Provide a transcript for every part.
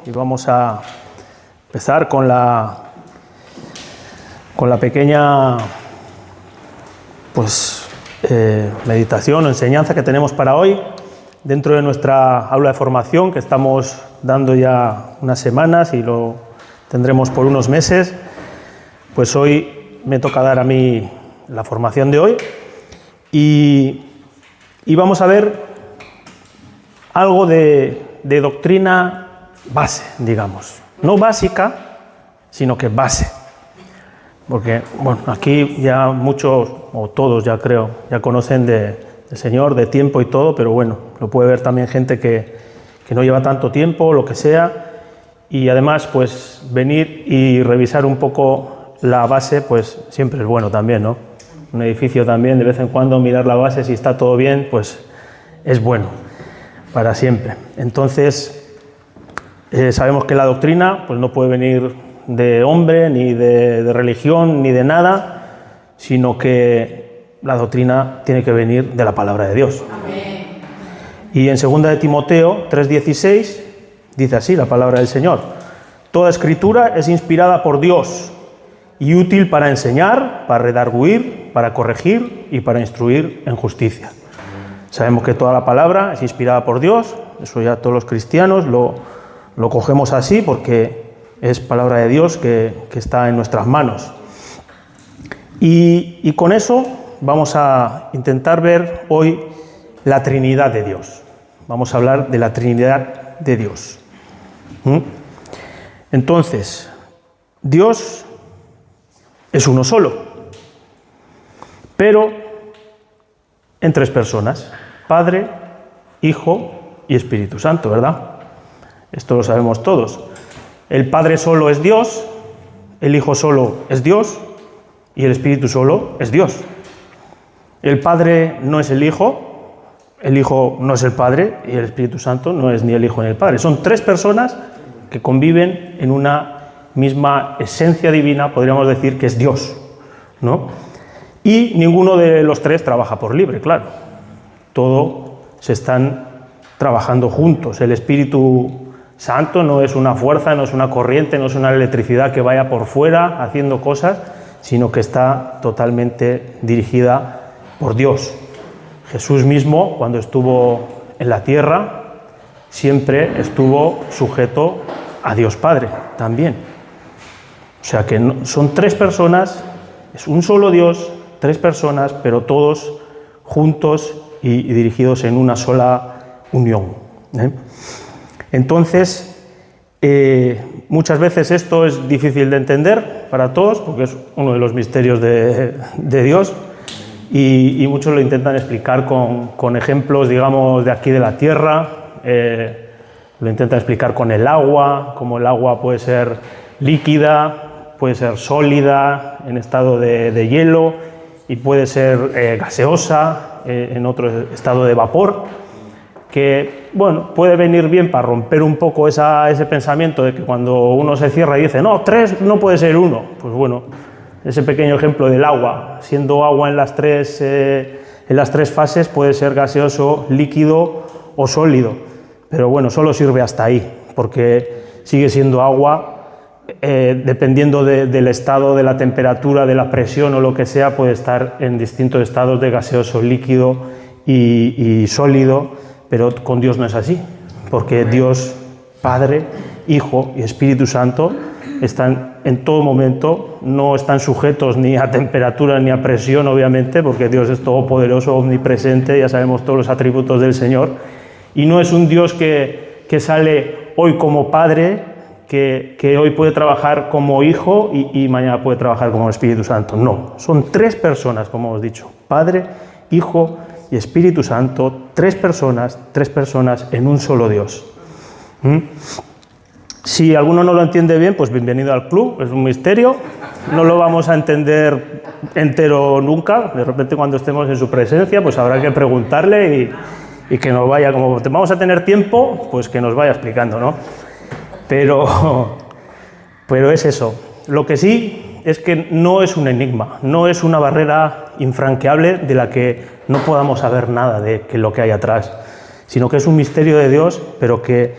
Y vamos a empezar con la pequeña meditación o enseñanza que tenemos para hoy dentro de nuestra aula de formación que estamos dando ya unas semanas y lo tendremos por unos meses. Pues hoy me toca dar a mí la formación de hoy y vamos a ver algo de doctrina base, digamos. No básica, sino que base. Porque, bueno, aquí ya muchos, o todos ya creo, ya conocen del Señor, de tiempo y todo, pero bueno, lo puede ver también gente que no lleva tanto tiempo, lo que sea, y además, pues, venir y revisar un poco la base, pues, siempre es bueno también, ¿no? Un edificio también, de vez en cuando, mirar la base, si está todo bien, pues, es bueno, para siempre. Entonces, sabemos que la doctrina, pues, no puede venir de hombre, ni de religión, ni de nada, sino que la doctrina tiene que venir de la palabra de Dios. Amén. Y en 2 de Timoteo 3:16 dice así la palabra del Señor: toda escritura es inspirada por Dios y útil para enseñar, para redarguir, para corregir y para instruir en justicia. Sabemos que toda la palabra es inspirada por Dios, eso ya todos los cristianos lo cogemos así porque es palabra de Dios que está en nuestras manos. Y con eso vamos a intentar ver hoy la Trinidad de Dios. Vamos a hablar de la Trinidad de Dios. Entonces, Dios es uno solo, pero en tres personas: Padre, Hijo y Espíritu Santo, ¿verdad? Esto lo sabemos todos. El Padre solo es Dios, el Hijo solo es Dios y el Espíritu solo es Dios. El Padre no es el Hijo no es el Padre y el Espíritu Santo no es ni el Hijo ni el Padre. Son tres personas que conviven en una misma esencia divina, podríamos decir que es Dios, ¿no? Y ninguno de los tres trabaja por libre, claro. Todos se están trabajando juntos. El Espíritu Santo no es una fuerza, no es una corriente, no es una electricidad que vaya por fuera haciendo cosas, sino que está totalmente dirigida por Dios. Jesús mismo, cuando estuvo en la tierra, siempre estuvo sujeto a Dios Padre también. O sea que son tres personas, es un solo Dios, tres personas, pero todos juntos y dirigidos en una sola unión, ¿eh? Entonces, muchas veces esto es difícil de entender para todos, porque es uno de los misterios de Dios, y muchos lo intentan explicar con ejemplos, digamos, de aquí de la tierra. Lo intentan explicar con el agua, como el agua puede ser líquida, puede ser sólida, en estado de hielo, y puede ser gaseosa, en otro estado de vapor, que, bueno, puede venir bien para romper un poco ese pensamiento de que cuando uno se cierra y dice, no, tres no puede ser uno. Pues bueno, ese pequeño ejemplo del agua, siendo agua en las tres fases, puede ser gaseoso, líquido o sólido. Pero bueno, solo sirve hasta ahí, porque sigue siendo agua, dependiendo del estado, de la temperatura, de la presión o lo que sea, puede estar en distintos estados de gaseoso, líquido y sólido. Pero con Dios no es así, porque Dios, Padre, Hijo y Espíritu Santo están en todo momento, no están sujetos ni a temperatura ni a presión, obviamente, porque Dios es todopoderoso, omnipresente, ya sabemos todos los atributos del Señor, y no es un Dios que sale hoy como Padre, que hoy puede trabajar como Hijo y mañana puede trabajar como Espíritu Santo. No, son tres personas, como hemos dicho: Padre, Hijo y Espíritu Santo, tres personas en un solo Dios. Si alguno no lo entiende bien, pues bienvenido al club, es un misterio, no lo vamos a entender entero nunca, de repente cuando estemos en su presencia, pues habrá que preguntarle y que nos vaya, como vamos a tener tiempo, pues que nos vaya explicando, ¿no? Pero es eso. Lo que sí es que no es un enigma, no es una barrera infranqueable de la que no podamos saber nada de lo que hay atrás, sino que es un misterio de Dios, pero que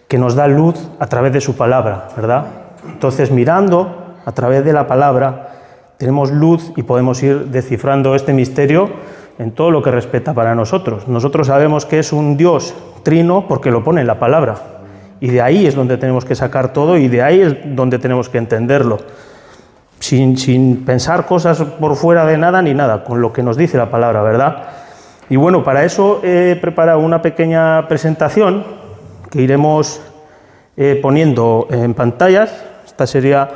que nos da luz a través de su palabra, ¿verdad? Entonces, mirando a través de la palabra, tenemos luz y podemos ir descifrando este misterio en todo lo que respecta para nosotros. Nosotros sabemos que es un Dios trino porque lo pone en la palabra, y de ahí es donde tenemos que sacar todo y de ahí es donde tenemos que entenderlo, sin pensar cosas por fuera de nada ni nada, con lo que nos dice la palabra, ¿verdad? Y bueno, para eso he preparado una pequeña presentación que iremos poniendo en pantallas. Esta sería,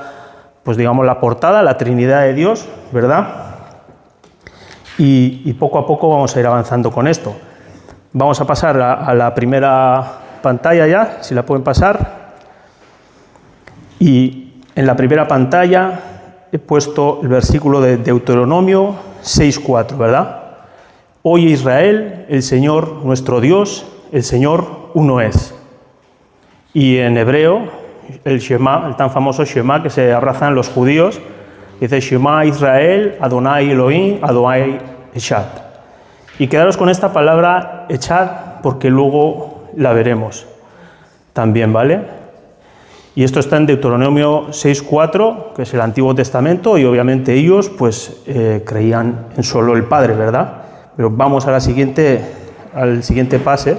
pues digamos, la portada, la Trinidad de Dios, ¿verdad? Y poco a poco vamos a ir avanzando con esto. Vamos a pasar a la primera pantalla ya, si la pueden pasar. Y en la primera pantalla he puesto el versículo de Deuteronomio 6:4, ¿verdad? Oye Israel, el Señor nuestro Dios, el Señor uno es. Y en hebreo, el Shema, el tan famoso Shema que se abrazan los judíos, dice Shema Israel, Adonai Elohim, Adonai Echad. Y quedaros con esta palabra Echad porque luego la veremos también, ¿vale? Y esto está en Deuteronomio 6:4, que es el Antiguo Testamento, y obviamente ellos pues creían en solo el Padre, ¿verdad? Pero vamos a al siguiente pase.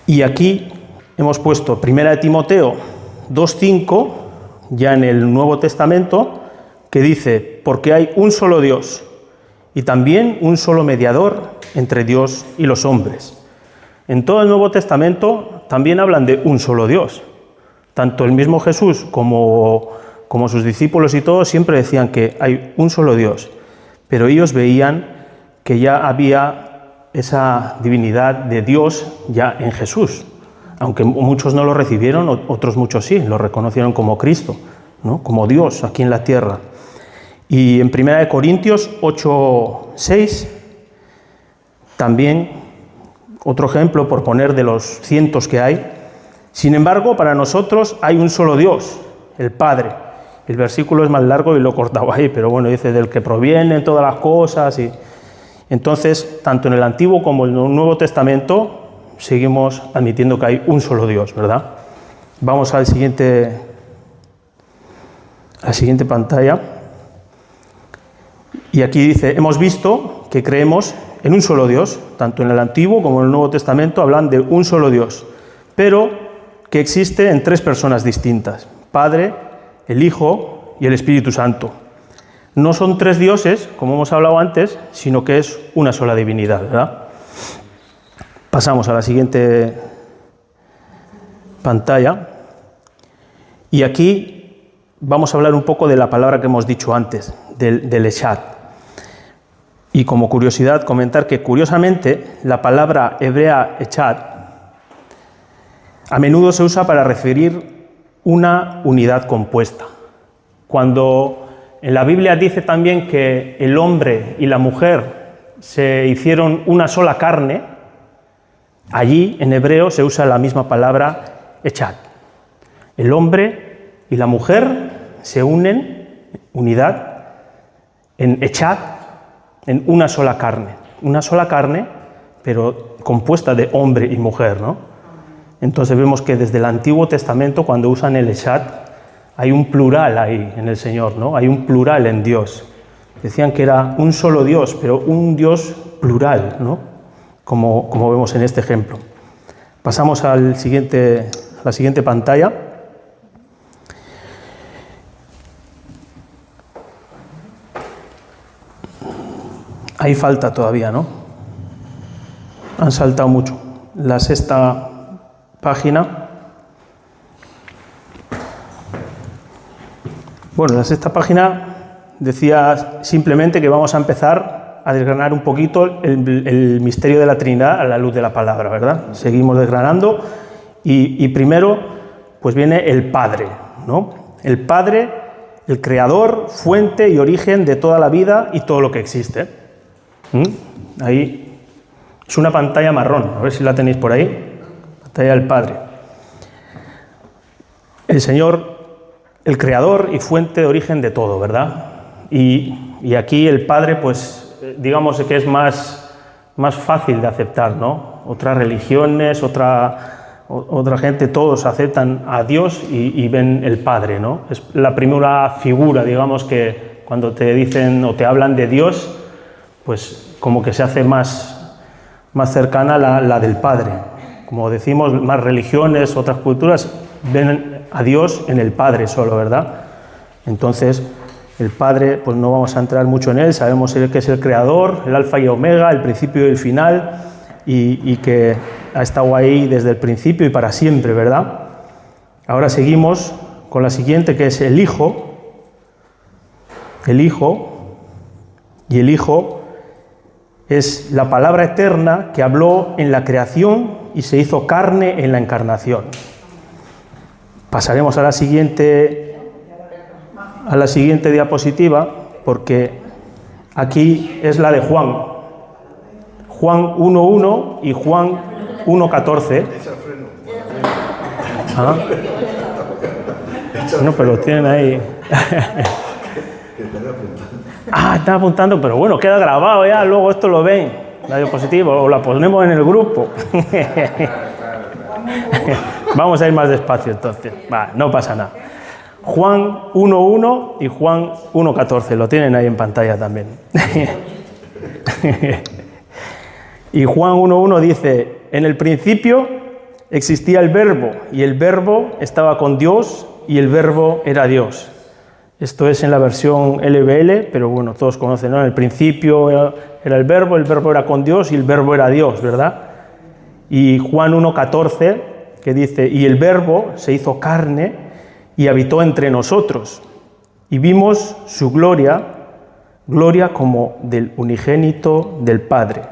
Y aquí hemos puesto 1 Timoteo 2:5, ya en el Nuevo Testamento, que dice, porque hay un solo Dios y también un solo mediador entre Dios y los hombres. En todo el Nuevo Testamento también hablan de un solo Dios. Tanto el mismo Jesús como sus discípulos y todos siempre decían que hay un solo Dios. Pero ellos veían que ya había esa divinidad de Dios ya en Jesús. Aunque muchos no lo recibieron, otros muchos sí, lo reconocieron como Cristo, ¿no? Como Dios aquí en la tierra. Y en 1 Corintios 8:6, también otro ejemplo, por poner de los cientos que hay. Sin embargo, para nosotros hay un solo Dios, el Padre. El versículo es más largo y lo he cortado ahí, pero bueno, dice del que provienen todas las cosas. Y entonces, tanto en el Antiguo como en el Nuevo Testamento, seguimos admitiendo que hay un solo Dios, ¿verdad? Vamos a la siguiente pantalla. Y aquí dice, hemos visto que creemos en un solo Dios, tanto en el Antiguo como en el Nuevo Testamento hablan de un solo Dios, pero que existe en tres personas distintas, Padre, el Hijo y el Espíritu Santo. No son tres dioses, como hemos hablado antes, sino que es una sola divinidad, ¿verdad? Pasamos a la siguiente pantalla. Y aquí vamos a hablar un poco de la palabra que hemos dicho antes, del Echad. Y como curiosidad, comentar que curiosamente la palabra hebrea Echad a menudo se usa para referir una unidad compuesta. Cuando en la Biblia dice también que el hombre y la mujer se hicieron una sola carne, allí en hebreo se usa la misma palabra Echad. El hombre y la mujer se unen, unidad, en Echad, en una sola carne, pero compuesta de hombre y mujer, ¿no? Entonces vemos que desde el Antiguo Testamento, cuando usan el Echad, hay un plural ahí en el Señor, ¿no? Hay un plural en Dios. Decían que era un solo Dios, pero un Dios plural, ¿no? Como vemos en este ejemplo. Pasamos a la siguiente pantalla. Ahí falta todavía, ¿no? Han saltado mucho. La sexta página. Bueno, la sexta página decía simplemente que vamos a empezar a desgranar un poquito el misterio de la Trinidad a la luz de la palabra, ¿verdad? Seguimos desgranando y primero pues viene el Padre, ¿no? El Padre, el creador, fuente y origen de toda la vida y todo lo que existe. Ahí es una pantalla marrón, a ver si la tenéis por ahí, pantalla del Padre. El Señor, el creador y fuente de origen de todo, ¿verdad? Y aquí el Padre, pues digamos que es más fácil de aceptar, ¿no? Otras religiones, otra gente, todos aceptan a Dios y ven el Padre, ¿no? Es la primera figura, digamos, que cuando te dicen o te hablan de Dios, pues como que se hace más cercana la del Padre. Como decimos, más religiones, otras culturas ven a Dios en el Padre solo, ¿verdad? Entonces, el Padre, pues no vamos a entrar mucho en él, sabemos que es el Creador, el Alfa y Omega, el principio y el final, y que ha estado ahí desde el principio y para siempre, ¿verdad? Ahora seguimos con la siguiente, que es el Hijo. El Hijo, y el Hijo es la palabra eterna que habló en la creación y se hizo carne en la encarnación. Pasaremos a la siguiente diapositiva, porque aquí es la de Juan. Juan 1.1 y Juan 1.14. ¿Ah? No, pero lo tienen ahí. Están apuntando, pero bueno, queda grabado ya, luego esto lo ven, la diapositiva, o la ponemos en el grupo. Vamos a ir más despacio entonces, no pasa nada. Juan 1.1 y Juan 1.14, lo tienen ahí en pantalla también. Y Juan 1.1 dice: en el principio existía el Verbo, y el Verbo estaba con Dios, y el Verbo era Dios. Esto es en la versión LBL, pero bueno, todos conocen, ¿no? En el principio era el Verbo era con Dios, y el Verbo era Dios, ¿verdad? Y Juan 1.14, que dice: y el Verbo se hizo carne y habitó entre nosotros, y vimos su gloria como del unigénito del Padre,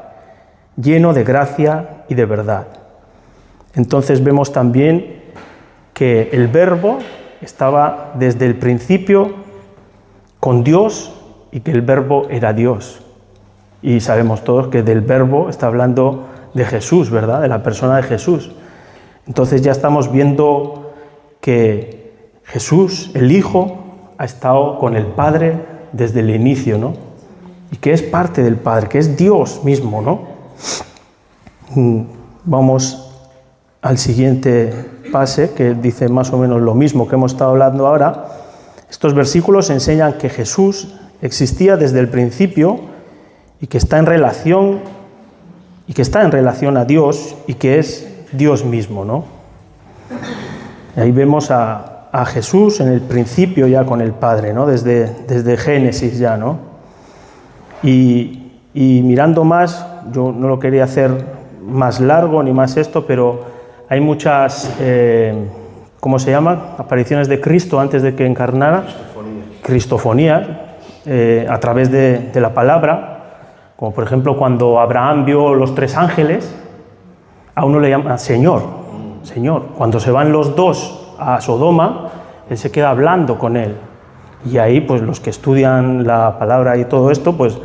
lleno de gracia y de verdad. Entonces vemos también que el Verbo estaba desde el principio con Dios y que el Verbo era Dios. Y sabemos todos que del Verbo está hablando de Jesús, ¿verdad? De la persona de Jesús. Entonces ya estamos viendo que Jesús, el Hijo, ha estado con el Padre desde el inicio, ¿no? Y que es parte del Padre, que es Dios mismo, ¿no? Vamos al siguiente pase, que dice más o menos lo mismo que hemos estado hablando ahora. Estos versículos enseñan que Jesús existía desde el principio y que está en relación a Dios y que es Dios mismo, ¿no? Ahí vemos a Jesús en el principio ya con el Padre, ¿no? Desde Génesis ya, ¿no? Y mirando más, yo no lo quería hacer más largo ni más esto, pero hay muchas, ¿cómo se llama? Apariciones de Cristo antes de que encarnara. Cristofonía, a través de la palabra, como por ejemplo cuando Abraham vio los 3 ángeles, a uno le llama Señor. Cuando se van los 2 a Sodoma, él se queda hablando con él. Y ahí, pues los que estudian la palabra y todo esto, pues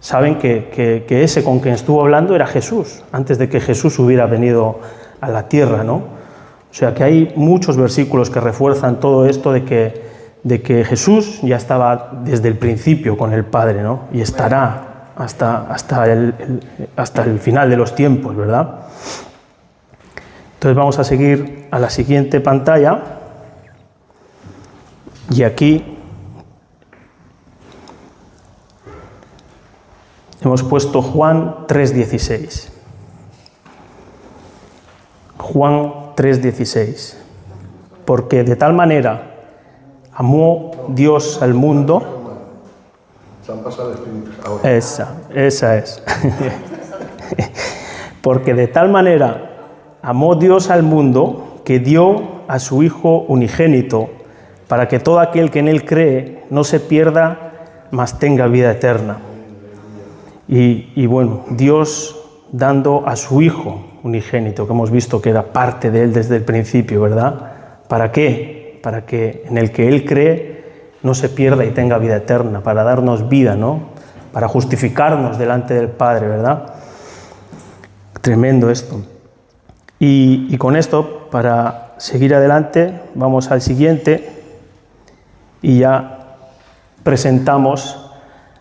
saben que ese con quien estuvo hablando era Jesús, antes de que Jesús hubiera venido a la tierra, ¿no? O sea que hay muchos versículos que refuerzan todo esto de que Jesús ya estaba desde el principio con el Padre, ¿no? Y estará hasta el final de los tiempos, ¿verdad? Entonces vamos a seguir a la siguiente pantalla. Y aquí hemos puesto Juan 3.16. Juan 3.16. Porque de tal manera amó Dios al mundo. Esa es. Porque de tal manera amó Dios al mundo que dio a su Hijo unigénito, para que todo aquel que en Él cree no se pierda, mas tenga vida eterna. Y bueno, Dios dando a su Hijo unigénito, que hemos visto que era parte de Él desde el principio, ¿verdad? ¿Para qué? Para que en el que Él cree no se pierda y tenga vida eterna, para darnos vida, ¿no? Para justificarnos delante del Padre, ¿verdad? Tremendo esto. Y con esto, para seguir adelante, vamos al siguiente y ya presentamos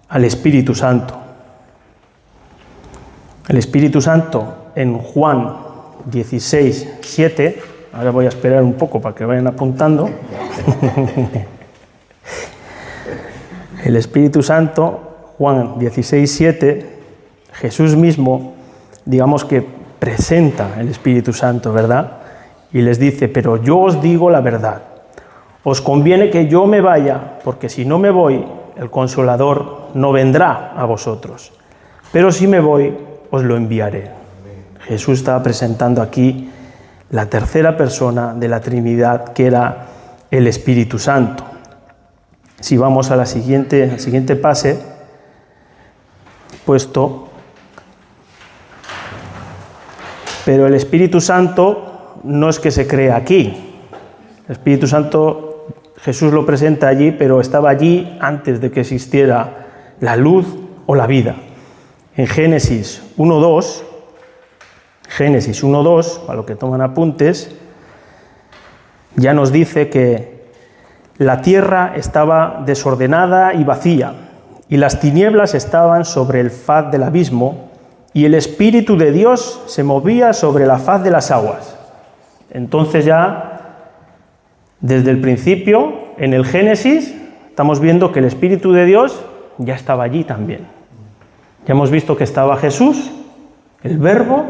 al Espíritu Santo. El Espíritu Santo en Juan 16, 7. Ahora voy a esperar un poco para que vayan apuntando. El Espíritu Santo, Juan 16, 7, Jesús mismo, digamos que presenta el Espíritu Santo, ¿verdad? Y les dice, pero yo os digo la verdad. Os conviene que yo me vaya, porque si no me voy, el Consolador no vendrá a vosotros. Pero si me voy, os lo enviaré. Jesús estaba presentando aquí la tercera persona de la Trinidad, que era el Espíritu Santo. Si vamos a al siguiente pase, puesto, pero el Espíritu Santo no es que se crea aquí. El Espíritu Santo, Jesús lo presenta allí, pero estaba allí antes de que existiera la luz o la vida. En Génesis 1.2, para los que toman apuntes, ya nos dice que la tierra estaba desordenada y vacía, y las tinieblas estaban sobre el faz del abismo, y el Espíritu de Dios se movía sobre la faz de las aguas. Entonces ya, desde el principio, en el Génesis, estamos viendo que el Espíritu de Dios ya estaba allí también. Ya hemos visto que estaba Jesús, el Verbo,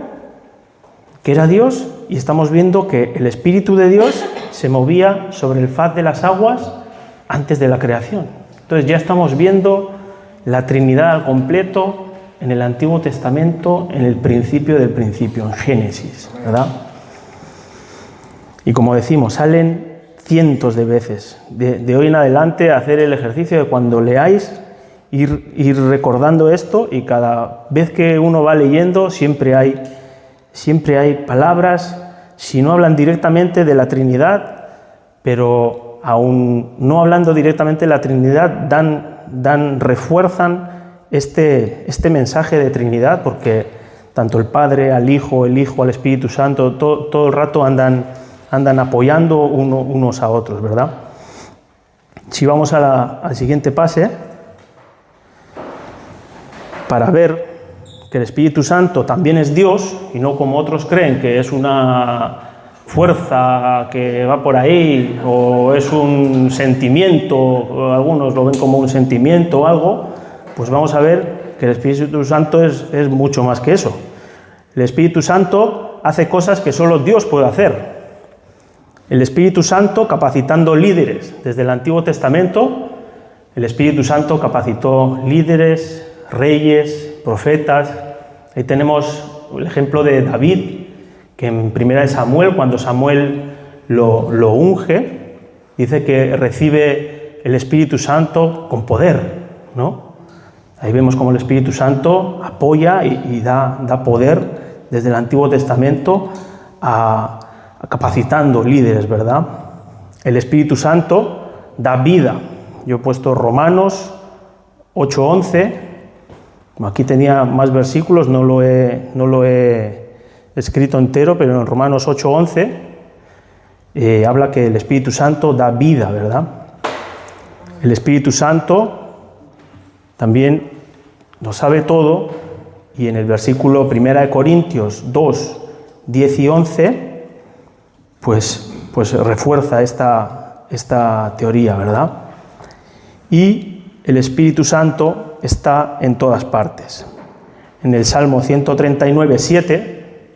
que era Dios, y estamos viendo que el Espíritu de Dios se movía sobre el faz de las aguas antes de la creación. Entonces ya estamos viendo la Trinidad al completo en el Antiguo Testamento, en el principio del principio, en Génesis, ¿verdad? Y como decimos, salen cientos de veces. De hoy en adelante, hacer el ejercicio de cuando leáis, ir recordando esto, y cada vez que uno va leyendo siempre hay palabras, si no hablan directamente de la Trinidad, pero aún no hablando directamente de la Trinidad, refuerzan este mensaje de Trinidad, porque tanto el Padre al Hijo, el Hijo al Espíritu Santo, todo el rato andan apoyando unos a otros, ¿verdad? Si vamos al siguiente pase, para ver que el Espíritu Santo también es Dios, y no como otros creen que es una fuerza que va por ahí, o es un sentimiento, o algunos lo ven como un sentimiento o algo, pues vamos a ver que el Espíritu Santo es mucho más que eso. El Espíritu Santo hace cosas que solo Dios puede hacer. El Espíritu Santo capacitando líderes. Desde el Antiguo Testamento, el Espíritu Santo capacitó líderes, reyes, profetas. Ahí tenemos el ejemplo de David, que en 1 Samuel, cuando Samuel lo unge, dice que recibe el Espíritu Santo con poder, ¿no? Ahí vemos cómo el Espíritu Santo apoya y da poder desde el Antiguo Testamento capacitando líderes, ¿verdad? El Espíritu Santo da vida. Yo he puesto Romanos 8:11. Aquí tenía más versículos, no lo he escrito entero, pero en Romanos 8:11 habla que el Espíritu Santo da vida, ¿verdad? El Espíritu Santo también lo sabe todo, y en el versículo 1 Corintios 2, 10 y 11, pues refuerza esta teoría, ¿verdad? Y el Espíritu Santo está en todas partes. En el Salmo 139, 7,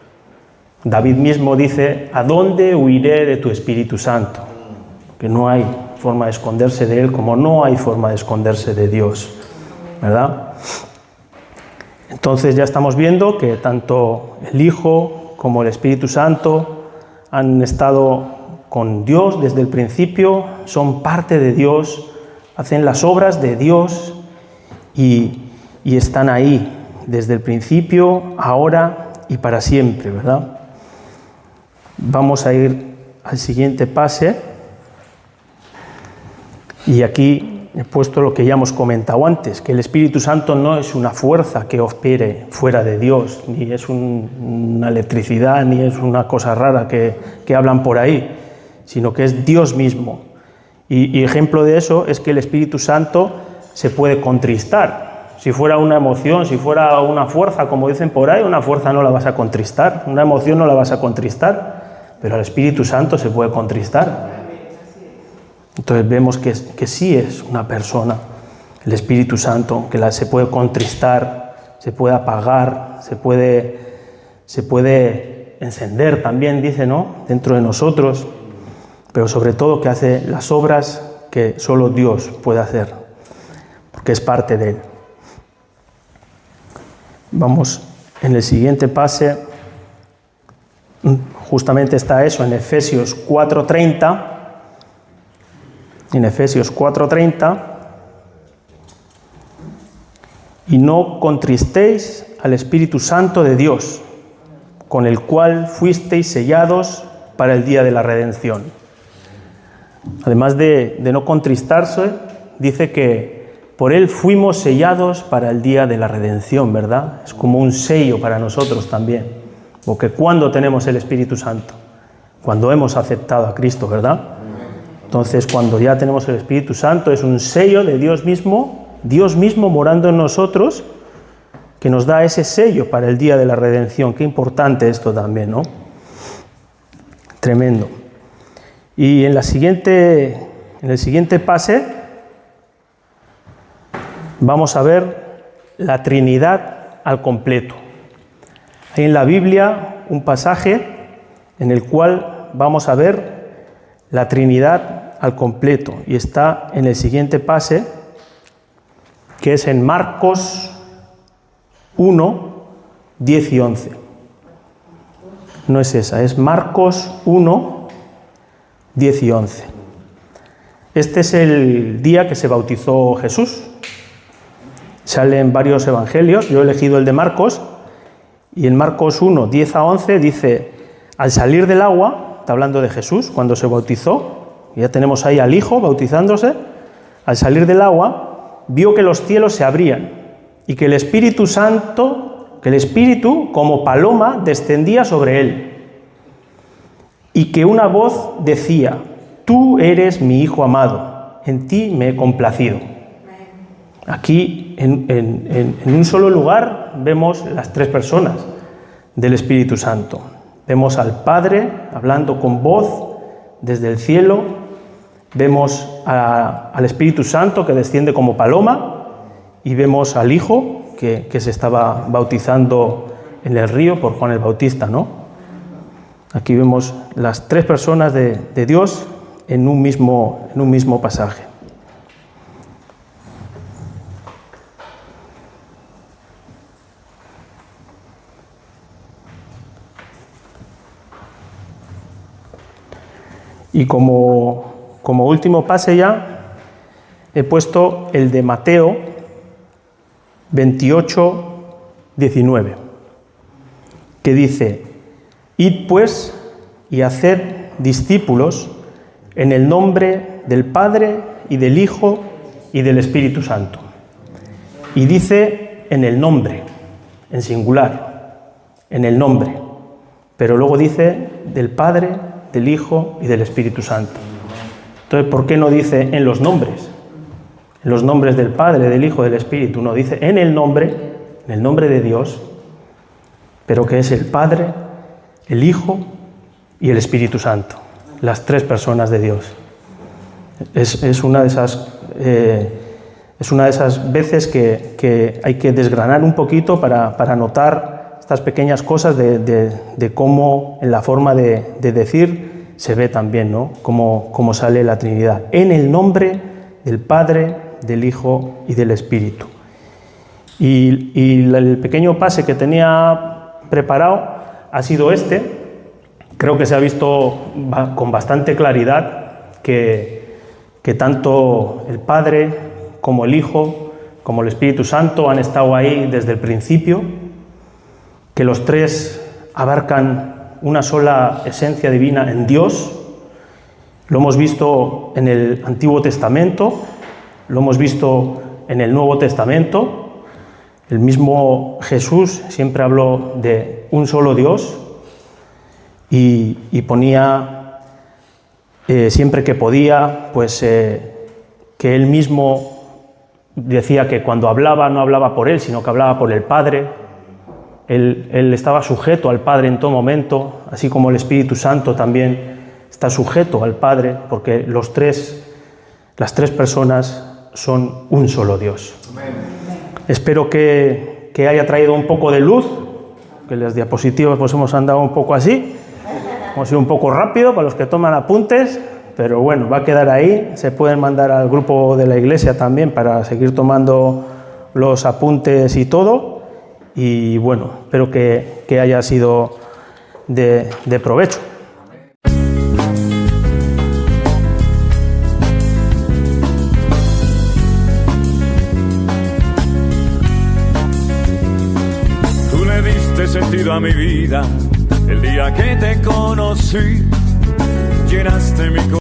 David mismo dice: ¿a dónde huiré de tu Espíritu Santo? Que no hay forma de esconderse de él, como no hay forma de esconderse de Dios, ¿verdad? Entonces ya estamos viendo que tanto el Hijo como el Espíritu Santo han estado con Dios desde el principio, son parte de Dios, hacen las obras de Dios y están ahí desde el principio, ahora y para siempre, ¿verdad? Vamos a ir al siguiente pase, y aquí he puesto lo que ya hemos comentado antes, que el Espíritu Santo no es una fuerza que opere fuera de Dios, ni es una electricidad, ni es una cosa rara que hablan por ahí, sino que es Dios mismo. Y ejemplo de eso es que el Espíritu Santo se puede contristar. Si fuera una emoción, si fuera una fuerza, como dicen por ahí, una fuerza no la vas a contristar, una emoción no la vas a contristar, pero al Espíritu Santo se puede contristar. Entonces vemos que sí es una persona, el Espíritu Santo, que se puede contristar, se puede apagar, se puede encender también, dice, ¿no?, dentro de nosotros, pero sobre todo que hace las obras que solo Dios puede hacer, porque es parte de Él. Vamos en el siguiente pase, justamente está eso en Efesios 4:30. En Efesios 4:30, y no contristéis al Espíritu Santo de Dios, con el cual fuisteis sellados para el día de la redención. Además de no contristarse, dice que por él fuimos sellados para el día de la redención, ¿verdad? Es como un sello para nosotros también. Porque ¿cuándo tenemos el Espíritu Santo? Cuando hemos aceptado a Cristo, ¿verdad? Entonces, cuando ya tenemos el Espíritu Santo, es un sello de Dios mismo morando en nosotros, que nos da ese sello para el día de la redención. Qué importante esto también, ¿no? Tremendo. Y en el siguiente pase vamos a ver la Trinidad al completo. Hay en la Biblia un pasaje en el cual vamos a ver la Trinidad al completo, y está en el siguiente pase, que es en Marcos 1, 10 y 11. No es esa, es Marcos 1, 10 y 11. Este es el día que se bautizó Jesús. Sale en varios evangelios, yo he elegido el de Marcos, y en Marcos 1, 10 a 11 dice: al salir del agua, está hablando de Jesús, cuando se bautizó, ya tenemos ahí al Hijo bautizándose, al salir del agua, vio que los cielos se abrían y que el Espíritu Santo, que el Espíritu como paloma descendía sobre él, y que una voz decía: tú eres mi Hijo amado, en ti me he complacido. Aquí, en un solo lugar, vemos las tres personas del Espíritu Santo. Vemos al Padre hablando con voz desde el cielo, vemos al Espíritu Santo que desciende como paloma, y vemos al Hijo que se estaba bautizando en el río por Juan el Bautista, ¿no? Aquí vemos las tres personas de Dios en un mismo pasaje. Y como último pase ya, he puesto el de Mateo 28, 19, que dice: id pues y haced discípulos en el nombre del Padre y del Hijo y del Espíritu Santo. Y dice en el nombre, en singular, en el nombre, pero luego dice del Padre, del Hijo y del Espíritu Santo. Entonces, ¿por qué no dice en los nombres? En los nombres del Padre, del Hijo y del Espíritu. No, dice en el nombre de Dios, pero que es el Padre, el Hijo y el Espíritu Santo. Las tres personas de Dios. Es una de esas veces que hay que desgranar un poquito para notar estas pequeñas cosas de cómo en la forma de decir se ve también, ¿no?, cómo sale la Trinidad. En el nombre del Padre, del Hijo y del Espíritu. Y el pequeño pase que tenía preparado ha sido este. Creo que se ha visto con bastante claridad que tanto el Padre como el Hijo como el Espíritu Santo han estado ahí desde el principio, que los tres abarcan una sola esencia divina en Dios. Lo hemos visto en el Antiguo Testamento, lo hemos visto en el Nuevo Testamento. El mismo Jesús siempre habló de un solo Dios y ponía siempre que podía, pues que él mismo decía que cuando hablaba no hablaba por él, sino que hablaba por el Padre. Él estaba sujeto al Padre en todo momento, así como el Espíritu Santo también está sujeto al Padre, porque las tres personas son un solo Dios. Amén. Espero que haya traído un poco de luz, que las diapositivas pues hemos andado un poco así, hemos ido un poco rápido para los que toman apuntes, pero bueno, va a quedar ahí. Se pueden mandar al grupo de la iglesia también para seguir tomando los apuntes y todo. Y bueno, espero que haya sido de provecho. Tú le diste sentido a mi vida el día que te conocí, llenaste mi corazón.